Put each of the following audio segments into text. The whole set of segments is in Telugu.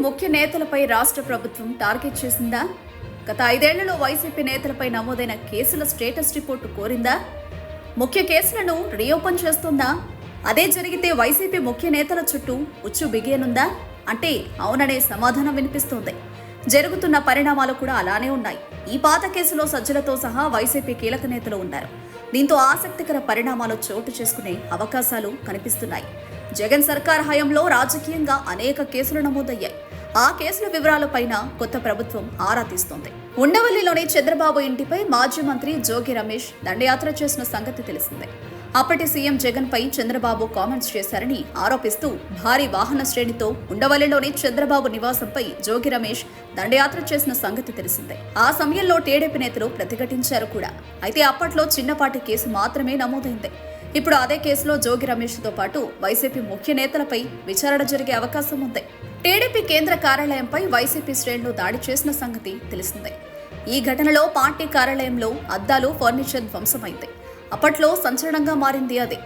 ముఖ్య నేతలపై రాష్ట్ర ప్రభుత్వం టార్గెట్ చేసిందా? గత 5 ఏళ్లలో వైసీపీ నేతలపై నమోదైన కేసుల స్టేటస్ రిపోర్టు కోరిందా? ముఖ్య కేసులను రీఓపెన్ చేస్తుందా? అదే జరిగితే వైసీపీ ముఖ్య నేతల చుట్టూ ఉచ్చు బిగియనుందా అంటే అవుననే సమాధానం వినిపిస్తోంది. జరుగుతున్న పరిణామాలు కూడా అలానే ఉన్నాయి. ఈ పాత కేసులో సజ్జలతో సహా వైసీపీ కీలక నేతలు ఉన్నారు. దీంతో ఆసక్తికర పరిణామాలు చోటు చేసుకునే అవకాశాలు కనిపిస్తున్నాయి. జగన్ సర్కార్ హయాంలో రాజకీయంగా అనేక కేసులు నమోదయ్యాయి. ఆ కేసుల వివరాలపైన కొత్త ప్రభుత్వం ఆరా తీస్తోంది. ఉండవల్లిలోని చంద్రబాబు ఇంటిపై మాజీ మంత్రి జోగి రమేష్ దండయాత్ర చేసిన సంగతి తెలిసిందే. అప్పటి సీఎం జగన్ పై చంద్రబాబు కామెంట్స్ చేశారని ఆరోపిస్తూ భారీ వాహన శ్రేణితో ఉండవల్లిలోని చంద్రబాబు నివాసంపై జోగి రమేష్ దండయాత్ర చేసిన సంగతి తెలిసిందే. ఆ సమయంలో టీడీపీ నేతలు ప్రతిఘటించారు కూడా. అయితే అప్పట్లో చిన్నపాటి కేసు మాత్రమే నమోదైంది. ఇప్పుడు అదే కేసులో జోగి రమేష్తో పాటు వైసీపీ ముఖ్య నేతలపై విచారణ జరిగే అవకాశం ఉంది. టీడీపీ కేంద్ర కార్యాలయంపై వైసీపీ శ్రేణులు దాడి చేసిన సంగతి తెలిసిందే. ఈ ఘటనలో పార్టీ కార్యాలయంలో అద్దాలు, ఫర్నిచర్ ధ్వంసమైంది. అప్పట్లో సంచలనంగా మారింది అదే.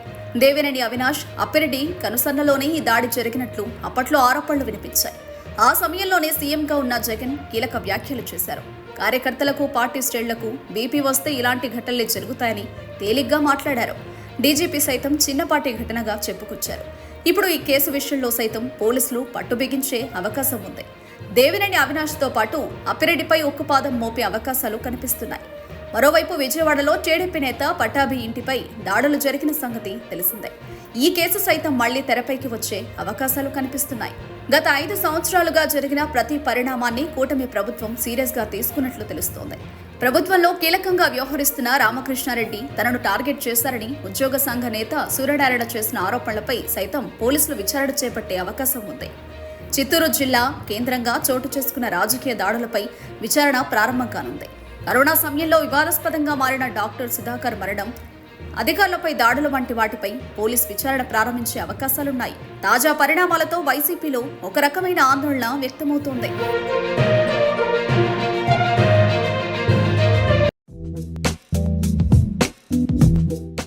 దేవినేని అవినాష్, అప్పిరెడ్డి కనుసన్నలోనే ఈ దాడి జరిగినట్లు అప్పట్లో ఆరోపణలు వినిపించాయి. ఆ సమయంలోనే సీఎంగా ఉన్న జగన్ కీలక వ్యాఖ్యలు చేశారు. కార్యకర్తలకు, పార్టీ శ్రేణులకు బీపీ వస్తే ఇలాంటి ఘటనలే జరుగుతాయని తేలిగ్గా మాట్లాడారు. డీజీపీ సైతం చిన్నపాటి ఘటనగా చెప్పుకొచ్చారు. ఇప్పుడు ఈ కేసు విషయంలో సైతం పోలీసులు పట్టు బిగించే అవకాశం ఉంది. దేవినేని అవినాష్తో పాటు అప్పిరెడ్డిపై ఉక్కుపాదం మోపే అవకాశాలు కనిపిస్తున్నాయి. మరోవైపు విజయవాడలో టీడీపీ నేత పట్టాభి ఇంటిపై దాడులు జరిగిన సంగతి తెలిసిందే. ఈ కేసు సైతం మళ్లీ తెరపైకి వచ్చే అవకాశాలు కనిపిస్తున్నాయి. గత 5 సంవత్సరాలుగా జరిగిన ప్రతి పరిణామాన్ని కూటమి ప్రభుత్వం సీరియస్ గా తీసుకున్నట్లు తెలుస్తోంది. ప్రభుత్వంలో కీలకంగా వ్యవహరిస్తున్న రామకృష్ణారెడ్డి తనను టార్గెట్ చేశారని ఉద్యోగ సంఘ నేత సూర్యనారాయణ చేసిన ఆరోపణలపై సైతం పోలీసులు విచారణ చేపట్టే అవకాశం ఉంది. చిత్తూరు జిల్లా కేంద్రంగా చోటు చేసుకున్న రాజకీయ దాడులపై విచారణ ప్రారంభం కానుంది. కరోనా సమయంలో వివాదాస్పదంగా మారిన డాక్టర్ సుధాకర్ మరణం, అధికారులపై దాడుల వంటి వాటిపై పోలీస్ విచారణ ప్రారంభించే అవకాశాలున్నాయి. తాజా పరిణామాలతో వైసీపీలో ఒక రకమైన ఆందోళన వ్యక్తమవుతోంది.